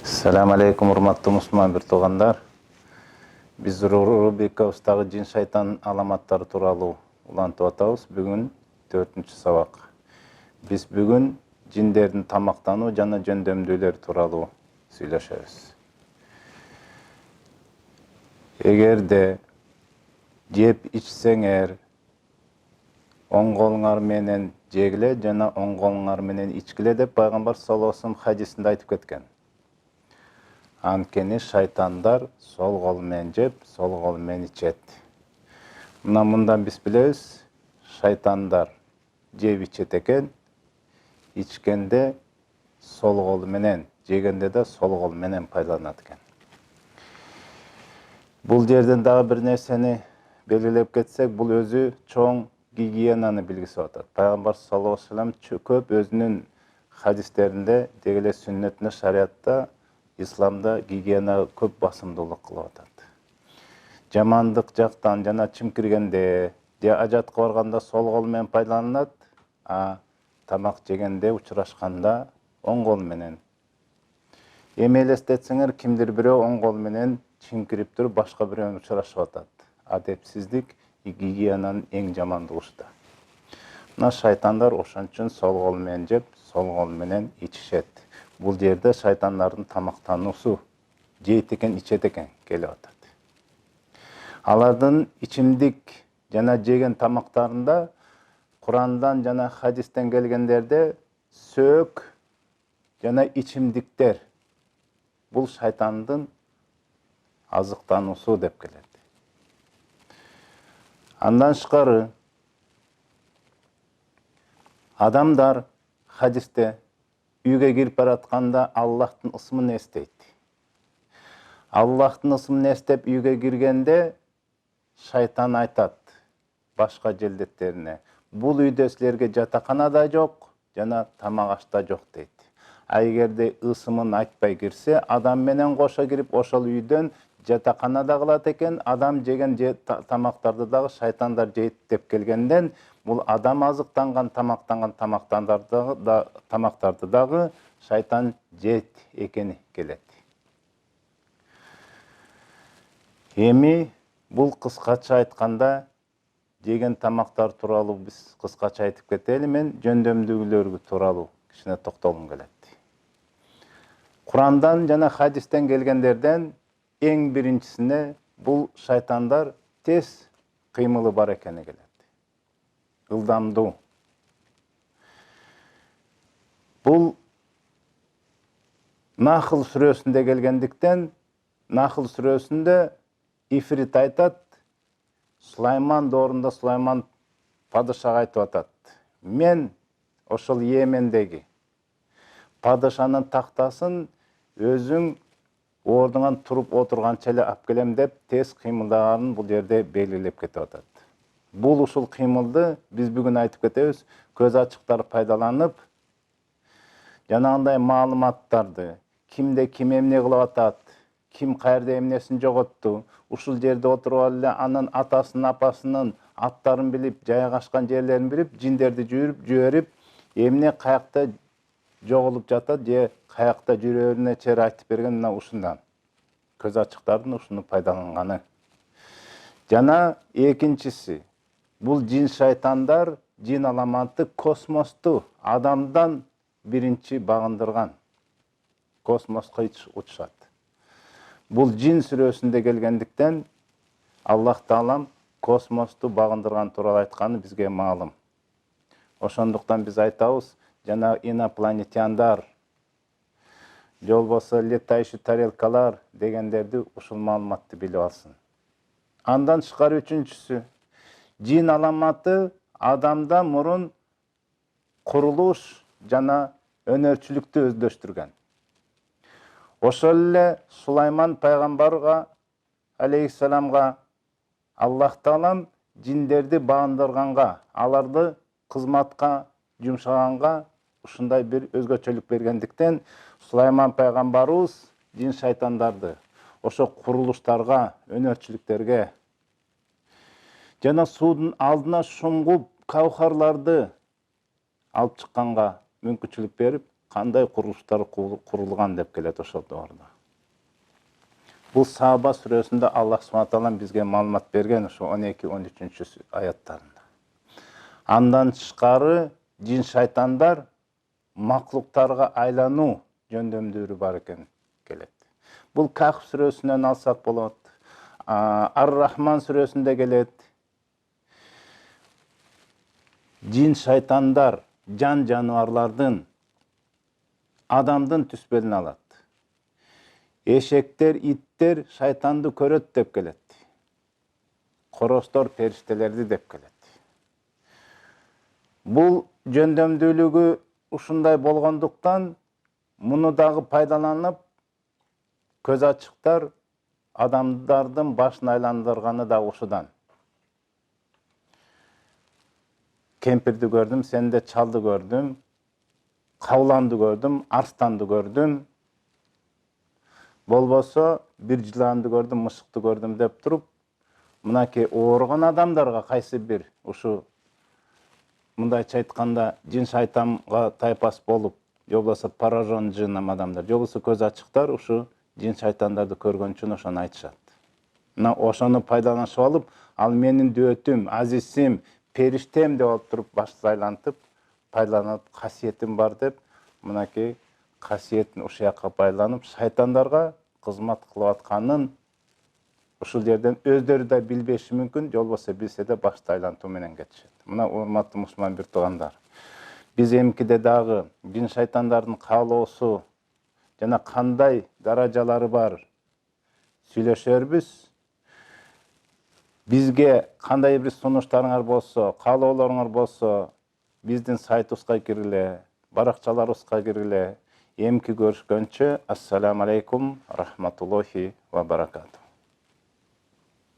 Assalamu alaikum урматтуу мусулман бир туугандар. Биз рубрикабыздагы жин шайтан аламаттары тууралуу улантып атабыз. Бүгүн 4-сабак. Биз бүгүн жиндердин тамактануу жана жөндөмдүүлөр тууралуу сүйлөшөбүз. Эгерде жеп ичсеңер, оң колуңар менен жегиле жана оң колуңар менен ичкиле деп пайгамбар саллаллаху алейхи вассалам хадисинде айтып кеткен. Анткени шайтандар сол кол менен жеп, сол кол менен ичет. Мындан биз билебиз, шайтандар жеп ичет экен, ичкенде сол кол менен, жегенде да сол кол менен пайдаланат экен. Бул жерден дагы бир нерсени белгилеп кетсек, бул өзү чоң гигиенаны билгисип атат. Пайгамбар саллаллаху алейхи вассалам көп өзүнүн хадистеринде, дегеле сүннөтүндө, шариатта, исламда гигиена көп басымдуулук кылып атат. Жамандык жактан жана чимкиргенде, же ажатка барганда сол кол менен пайдаланат, тамак жегенде, учурашканда оң кол менен. Эми элестетсеңер, кимдир бирөө оң кол менен чимкирип туруп, башка бирөө учурашып атат. Адепсиздик гигиенанын эң жамандыгы ушта. Мына шайтандар ошон үчүн сол кол менен жеп, сол кол менен ичишет. Бул жерде шайтандардын тамактануусу жейт экен, ичет экен келип атат. Алардын ичимдик жана жеген тамактарында Курандан жана хадистен келгендерде сөөк жана ичимдиктер бул шайтандын азыктануусу деп келет. Андан тышкары адамдар хадисте үйгө кирип баратканда Аллахтын ысмын эстейт. Аллахтын ысмын эстеп үйгө киргенде шайтан айтат башка желдеттерине: бул үйдө силерге жатакана да жок, жана тамак аш да жок дейт. Эгерде ысымын айтпай кирсе, адам менен кошо кирип ошол үйдөн жатакана да кылат экен, адам жеген тамактарды дагы шайтандар жейт деп келгенден, бул адам азыктанган, тамактарды дагы шайтан жейт экени келет. Эми бул кыскача айтканда жеген тамактар тууралуу биз кыскача айтып кетели. Мен жөндөмдүүлөргө тууралуу кичине токтолгум келет. Курандан жана хадистен келгендерден эң биринчисине бул шайтандар тез кыймылы бар экени келет. Ылдамдуу. Бул Нахл сүрөсүндө келгендиктен, Нахл сүрөсүндө Ифрит айтат, Сулайман доорунда Сулайман падышага айтып атат: мен ошол Йемендеги падышанын тактасын өзүң ордуңан туруп отурганча эле алып келем деп тез кыймылдаганын бул жерде белгилеп кетип атат. Бул ушул кыймылды биз бүгүн айтып кетебиз. Көз ачыктар пайдаланып, жанагындай маалыматтарды, кимде ким эмне кылып атат, ким каерде эмнесин жоготту, ушул жерде отуруп эле анын атасынын, апасынын аттарын билип, жайгашкан жерлерин билип, жиндерди жиберип, эмне каякта жоголуп жатат же каякта жүрөөрүнө чейин айтып берген мына ушундан. Көз ачыктардын ушуну пайдаланганы. Жана экинчиси, бул жин шайтандар, жин аламаты космосту адамдан биринчи багындырган. Космоско учушат. Бул жин сүрөсүндө келгендиктен Аллах Таалам космосту багындырган тууралуу айтканы бизге маалым. Ошондуктан биз айтабыз, жана инопланетяндар, же болбосо летающий тарелкалар дегендерди ушул маалыматты билип алсын. Андан тышкары үчүнчүсү, жин аламаты адамда мурун курулуш жана өнөрчүлүктү өздөштүргөн. Ошол эле Сулайман пайгамбарга алейхиссаламга Аллах Таалам жиндерди багындырганга, аларды кызматка жумшаганга ушундай бир өзгөчөлүк бергендиктен Сулайман пайгамбарыбыз жин шайтандарды ошо курулуштарга, өнөрчүлүктөргө жана суудун алдына шуңгуп кавхарларды алып чыкканга мүмкүнчүлүк берип, кандай курулуштар курулган деп келет ошол доордо. Бул Саба сүрөсүндө Аллах субхана таала бизге маалымат берген ошо 12-13 аяттарында. Андан тышкары жин шайтандар маклуктарга айлануу жөндөмдөрү бар экен келет. Бул Кахф сүрөсүнөн алсак болот. Ар-Рахман сүрөсүндө келет. Жин шайтандар жан жаныбарлардын адамдын түспөлүн алат. Эшектер, иттер шайтанды көрөт деп келет. Коростор периштелерди деп келет. Бул жөндөмдүүлүгү ушундай болгондуктан муну дагы пайдаланып көз ачыктар адамдардын башын айландырганы да ушудан. Кемпирди көрдүм, сенде чалды көрдүм, кабыланды көрдүм, арстанды көрдүм. Болбосо бир жыланды көрдүм, мышыкты көрдүм деп туруп, мынакей ооруган адамдарга кайсы бир ушу мындайча айтканда жин шайтанга тайпас болуп, же болбосо поражен жином адамдар, же болбосо көз ачыктар ушу жин шайтандарды көргөн үчүн ошону айтышат. Мына ошону пайдаланышып алып, ал менин дөтүм, азизим, периштем деп алып туруп башты айлантып, пайдаланып касиетим бар деп, мынакей касиетин ушул жакка байланып, шайтандарга кызмат кылып атканын ушул жерден өздөрү да билбеши мүмкүн, же болбосо билсе да башты айлантуу менен кетишет. Мына урматтуу мусулман бир туугандар, биз эмкиде дагы жин шайтандардын каалоосу жана кандай даражалары бар сүйлөшөрбүз. Бизге кандай бир сунуштарыңар болсо, каалоолоруңар болсо, биздин сайтыбызга киргиле, баракчаларыбызга киргиле. Эмки көрүшкөнчө, ассаламу алейкум, рахматуллахи ва баракатух.